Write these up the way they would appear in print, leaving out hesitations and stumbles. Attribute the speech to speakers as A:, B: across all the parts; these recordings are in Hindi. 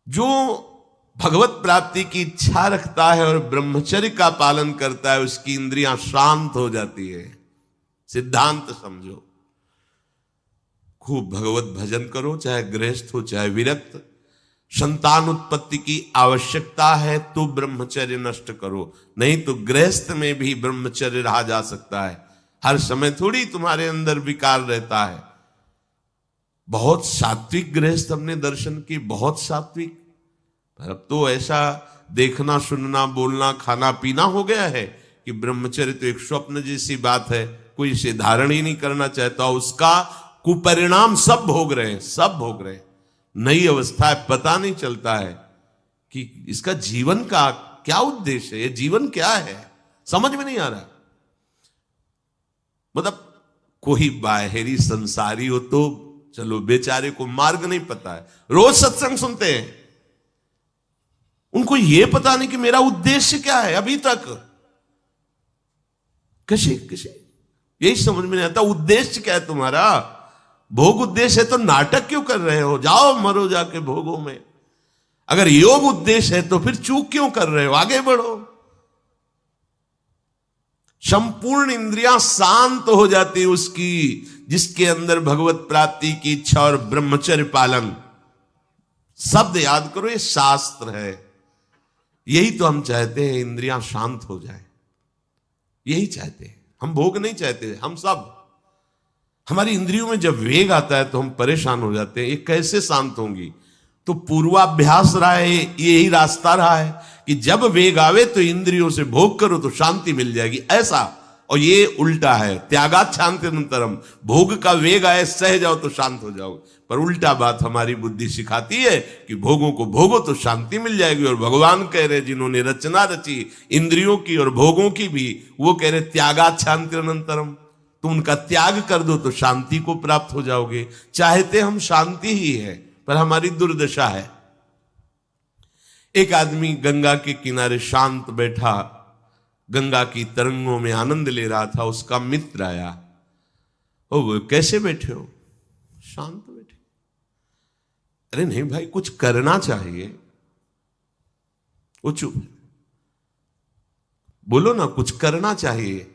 A: जो भगवत प्राप्ति की इच्छा रखता है और ब्रह्मचर्य का पालन करता है, उसकी इंद्रियां शांत हो जाती है। सिद्धांत समझो। खूब भगवत भजन करो, चाहे गृहस्थ हो चाहे विरक्त। संतान उत्पत्ति की आवश्यकता है तो ब्रह्मचर्य नष्ट करो, नहीं तो गृहस्थ में भी ब्रह्मचर्य रहा जा सकता है। हर समय थोड़ी तुम्हारे अंदर विकार रहता है। बहुत सात्विक गृहस्थ हमने दर्शन की, बहुत सात्विक। पर अब तो ऐसा देखना सुनना बोलना खाना पीना हो गया है कि ब्रह्मचर्य तो एक स्वप्न जैसी बात है, कोई इसे धारण ही नहीं करना चाहता। उसका कुपरिणाम सब भोग रहे हैं, सब भोग रहे हैं। नई अवस्था है, पता नहीं चलता है कि इसका जीवन का क्या उद्देश्य है, ये जीवन क्या है, समझ में नहीं आ रहा। मतलब कोई बाहरी संसारी हो तो चलो, बेचारे को मार्ग नहीं पता है, रोज सत्संग सुनते हैं, उनको यह पता नहीं कि मेरा उद्देश्य क्या है। अभी तक किसी यही समझ में नहीं आता, उद्देश्य क्या है तुम्हारा। भोग उद्देश्य है तो नाटक क्यों कर रहे हो, जाओ मरो जाके भोगों में। अगर योग उद्देश्य है तो फिर चूक क्यों कर रहे हो, आगे बढ़ो। संपूर्ण इंद्रियां शांत हो जाती है उसकी, जिसके अंदर भगवत प्राप्ति की इच्छा और ब्रह्मचर्य पालन। शब्द याद करो, ये शास्त्र है। यही तो हम चाहते हैं, इंद्रियां शांत हो जाए, यही चाहते हैं हम। भोग नहीं चाहते हम सब। हमारी इंद्रियों में जब वेग आता है तो हम परेशान हो जाते हैं, ये कैसे शांत होंगी। तो पूर्वाभ्यास रहा है, यही रास्ता रहा है कि जब वेग आवे तो इंद्रियों से भोग करो तो शांति मिल जाएगी, ऐसा। और ये उल्टा है, त्यागात शांतिरंतरम। भोग का वेग आए, सह जाओ तो शांत हो जाओ। पर उल्टा बात हमारी बुद्धि सिखाती है कि भोगों को भोगो तो शांति मिल जाएगी। और भगवान कह रहे, जिन्होंने रचना रची इंद्रियों की और भोगों की भी, वो कह रहे त्यागात शांतिरंतरम। तुम उनका त्याग कर दो तो शांति को प्राप्त हो जाओगे। चाहते हम शांति ही है, पर हमारी दुर्दशा है। एक आदमी गंगा के किनारे शांत बैठा, गंगा की तरंगों में आनंद ले रहा था। उसका मित्र आया, ओ वो कैसे बैठे हो, शांत बैठे। अरे नहीं भाई, कुछ करना चाहिए। वो चुप, बोलो ना, कुछ करना चाहिए।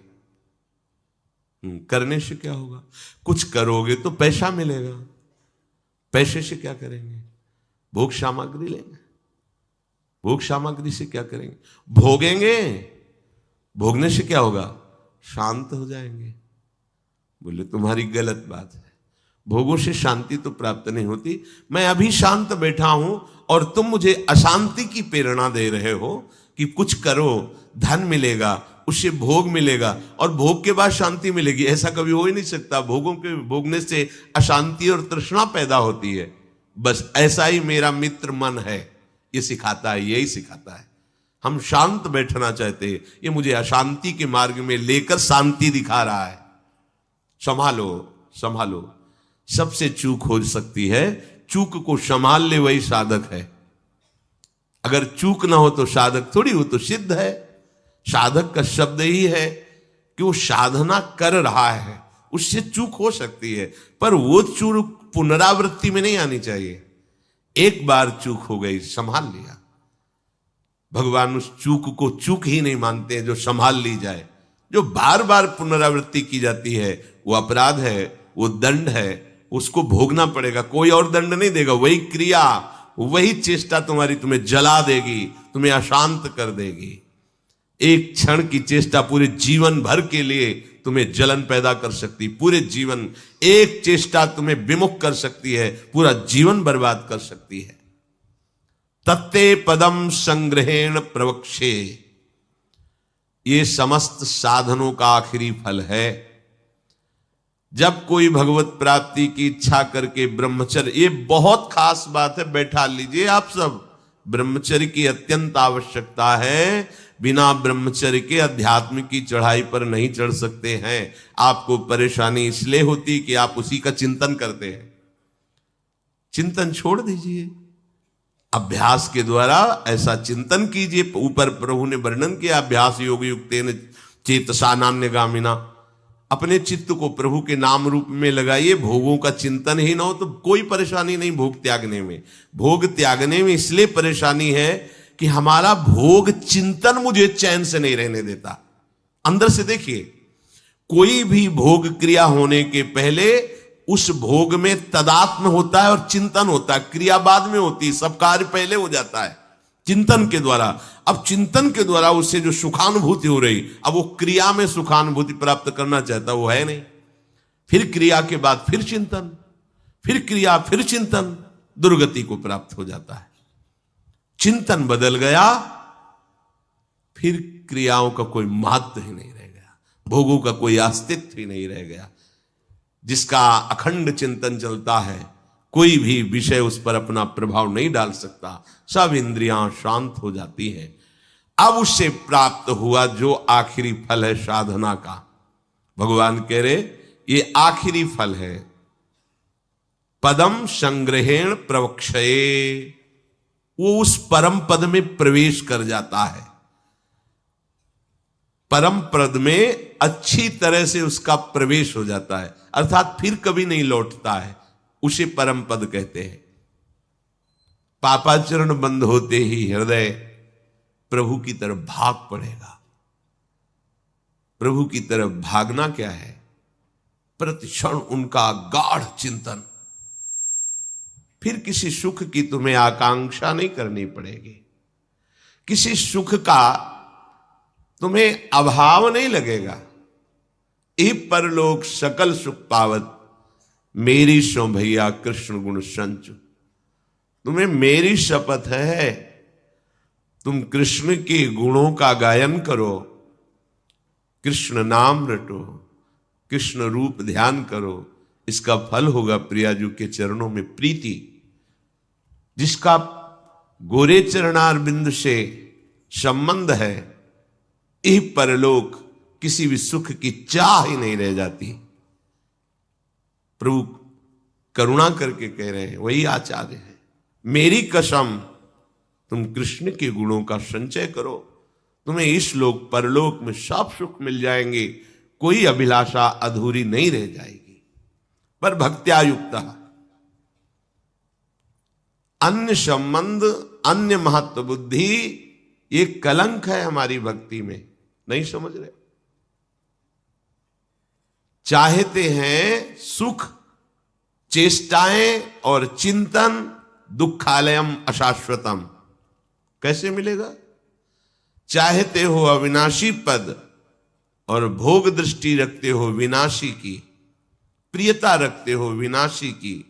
A: करने से क्या होगा, कुछ करोगे तो पैसा मिलेगा। पैसे से क्या करेंगे, भोग सामग्री लेंगे। भोग सामग्री से क्या करेंगे, भोगेंगे। भोगने से क्या होगा, शांत हो जाएंगे। बोले तुम्हारी गलत बात है, भोगों से शांति तो प्राप्त नहीं होती। मैं अभी शांत बैठा हूं और तुम मुझे अशांति की प्रेरणा दे रहे हो कि कुछ करो, धन मिलेगा, उससे भोग मिलेगा और भोग के बाद शांति मिलेगी। ऐसा कभी हो ही नहीं सकता। भोगों के भोगने से अशांति और तृष्णा पैदा होती है। बस ऐसा ही मेरा मित्र मन है, ये सिखाता है, यही सिखाता है। हम शांत बैठना चाहते हैं, ये मुझे अशांति के मार्ग में लेकर शांति दिखा रहा है। संभालो संभालो। सबसे चूक हो सकती है, चूक को संभाल ले वही साधक है। अगर चूक ना हो तो साधक थोड़ी हो, तो सिद्ध है। साधक का शब्द ही है कि वो साधना कर रहा है, उससे चूक हो सकती है, पर वो चूक पुनरावृत्ति में नहीं आनी चाहिए। एक बार चूक हो गई, संभाल लिया। भगवान उस चूक को चूक ही नहीं मानते हैं जो संभाल ली जाए। जो बार बार पुनरावृत्ति की जाती है वो अपराध है, वो दंड है, उसको भोगना पड़ेगा। कोई और दंड नहीं देगा, वही क्रिया, वही चेष्टा तुम्हें जला देगी, तुम्हें अशांत कर देगी। एक क्षण की चेष्टा पूरे जीवन भर के लिए तुम्हें जलन पैदा कर सकती। पूरे जीवन एक चेष्टा तुम्हें विमुख कर सकती है, पूरा जीवन बर्बाद कर सकती है। तत्ते पदम संग्रहेण प्रवक्षे, ये समस्त साधनों का आखिरी फल है। जब कोई भगवत प्राप्ति की इच्छा करके ब्रह्मचर्य, ये बहुत खास बात है, बैठा लीजिए आप सब। ब्रह्मचर्य की अत्यंत आवश्यकता है। बिना ब्रह्मचर्य के अध्यात्म की चढ़ाई पर नहीं चढ़ सकते हैं। आपको परेशानी इसलिए होती कि आप उसी का चिंतन करते हैं। चिंतन छोड़ दीजिए, अभ्यास के द्वारा ऐसा चिंतन कीजिए। ऊपर प्रभु ने वर्णन किया, अभ्यास योग युक्तेन चेतसा नान्यगामिना। अपने चित्त को प्रभु के नाम रूप में लगाइए। भोगों का चिंतन ही ना हो तो कोई परेशानी नहीं भोग त्यागने में। भोग त्यागने में इसलिए परेशानी है कि हमारा भोग चिंतन मुझे चैन से नहीं रहने देता। अंदर से देखिए, कोई भी भोग क्रिया होने के पहले उस भोग में तदात्म होता है और चिंतन होता है। क्रिया बाद में होती है, सब कार्य पहले हो जाता है चिंतन के द्वारा। अब चिंतन के द्वारा उससे जो सुखानुभूति हो रही, अब वो क्रिया में सुखानुभूति प्राप्त करना चाहता, वो है नहीं। फिर क्रिया के बाद फिर चिंतन, फिर क्रिया, फिर चिंतन, दुर्गति को प्राप्त हो जाता है। चिंतन बदल गया, फिर क्रियाओं का कोई महत्व ही नहीं रह गया, भोगों का कोई अस्तित्व ही नहीं रह गया। जिसका अखंड चिंतन चलता है, कोई भी विषय उस पर अपना प्रभाव नहीं डाल सकता, सब इंद्रियां शांत हो जाती हैं। अब उससे प्राप्त हुआ जो आखिरी फल है साधना का, भगवान कह रहे ये आखिरी फल है। पदम संग्रहेण प्रवक्षये, वो उस परम पद में प्रवेश कर जाता है। परम पद में अच्छी तरह से उसका प्रवेश हो जाता है, अर्थात फिर कभी नहीं लौटता है, उसे परम पद कहते हैं। पापाचरण बंद होते ही हृदय प्रभु की तरफ भाग पड़ेगा। प्रभु की तरफ भागना क्या है? प्रतिक्षण उनका गाढ़ चिंतन। फिर किसी सुख की तुम्हें आकांक्षा नहीं करनी पड़ेगी, किसी सुख का तुम्हें अभाव नहीं लगेगा। ए परलोक सकल सुख पावत, मेरी सो भैया कृष्ण गुण संचु। तुम्हें मेरी शपथ है, तुम कृष्ण के गुणों का गायन करो, कृष्ण नाम रटो, कृष्ण रूप ध्यान करो, इसका फल होगा प्रियाजू के चरणों में प्रीति। जिसका गोरे चरणारविंद से संबंध है, यह परलोक किसी भी सुख की चाह ही नहीं रह जाती। प्रभु करुणा करके कह रहे हैं, वही आचार्य है, मेरी कसम तुम कृष्ण के गुणों का संचय करो, तुम्हें इस लोक परलोक में सब सुख मिल जाएंगे, कोई अभिलाषा अधूरी नहीं रह जाएगी। पर भक्त्या युक्त अन्य संबंध, अन्य महत्व बुद्धि, ये कलंक है हमारी भक्ति में, नहीं समझ रहे। चाहते हैं सुख, चेष्टाएं और चिंतन, दुखालयम अशाश्वतम, कैसे मिलेगा? चाहते हो अविनाशी पद और भोग दृष्टि रखते हो विनाशी की, प्रियता रखते हो विनाशी की,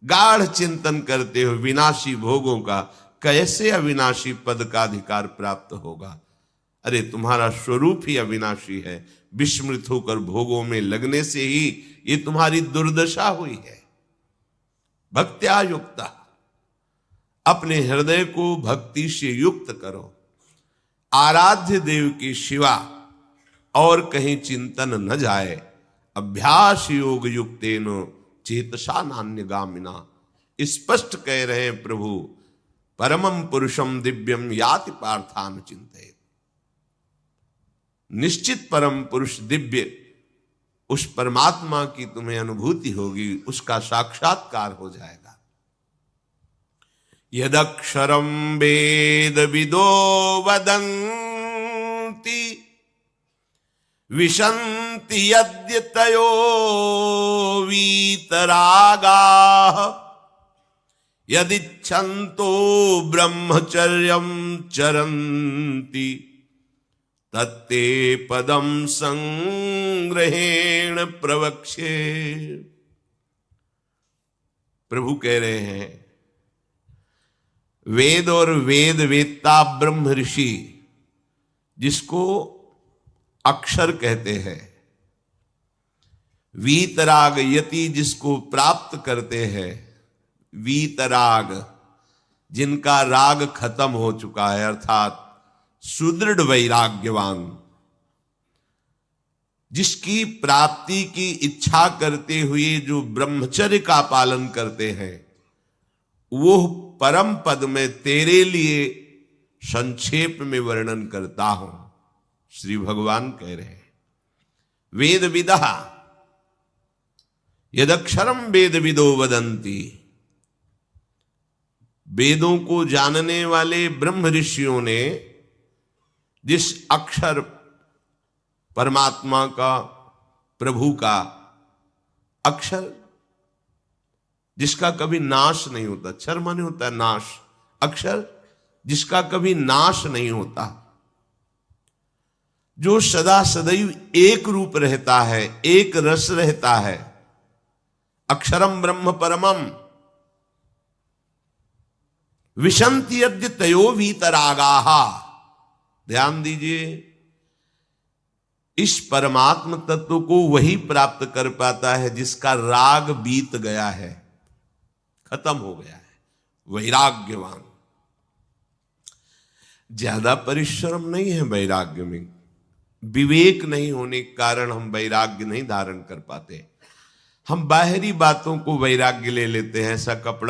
A: गाढ़ चिंतन करते हो विनाशी भोगों का, कैसे अविनाशी पद का अधिकार प्राप्त होगा? अरे तुम्हारा स्वरूप ही अविनाशी है, विस्मृत होकर भोगों में लगने से ही ये तुम्हारी दुर्दशा हुई है। भक्त्या युक्ता, अपने हृदय को भक्ति से युक्त करो। आराध्य देव की शिवा और कहीं चिंतन न जाए। अभ्यास योग युक्तेन चेतसा नान्यगामिना, स्पष्ट कह रहे हैं प्रभु, परमं पुरुषम दिव्यम याति पार्थान चिंतयेत्। निश्चित परम पुरुष दिव्य, उस परमात्मा की तुम्हें अनुभूति होगी, उसका साक्षात्कार हो जाएगा। यदक्षरम वेद विदो वदन्ति, विशन्ति यद्यतयो वीतरागाः, यदिच्छन्तो ब्रह्मचर्यं चरन्ति, तत्ते पदम संग्रहेण प्रवक्ष्ये। प्रभु कह रहे हैं, वेद और वेद वेत्ता ब्रह्म ऋषि, जिसको अक्षर कहते हैं, वीतराग यति जिसको प्राप्त करते हैं, वीतराग जिनका राग खत्म हो चुका है, अर्थात सुदृढ़ वैराग्यवान, जिसकी प्राप्ति की इच्छा करते हुए जो ब्रह्मचर्य का पालन करते हैं, वो परम पद में तेरे लिए संक्षेप में वर्णन करता हूं। श्री भगवान कह रहे हैं, वेद विदा यदक्षरम वेद विदो वदंती। वेदों को जानने वाले ब्रह्म ऋषियों ने जिस अक्षर परमात्मा का, प्रभु का अक्षर जिसका कभी नाश नहीं होता, क्षर माने होता है नाश, अक्षर जिसका कभी नाश नहीं होता, जो सदा सदैव एक रूप रहता है, एक रस रहता है, अक्षरम ब्रह्म परमम विशंति यद्य तयो वीतरागाहा। ध्यान दीजिए, इस परमात्म तत्व को वही प्राप्त कर पाता है जिसका राग बीत गया है, खत्म हो गया है, वैराग्यवान। ज्यादा परिश्रम नहीं है वैराग्य में, विवेक नहीं होने के कारण हम वैराग्य नहीं धारण कर पाते। हम बाहरी बातों को वैराग्य ले लेते हैं, ऐसा कपड़ा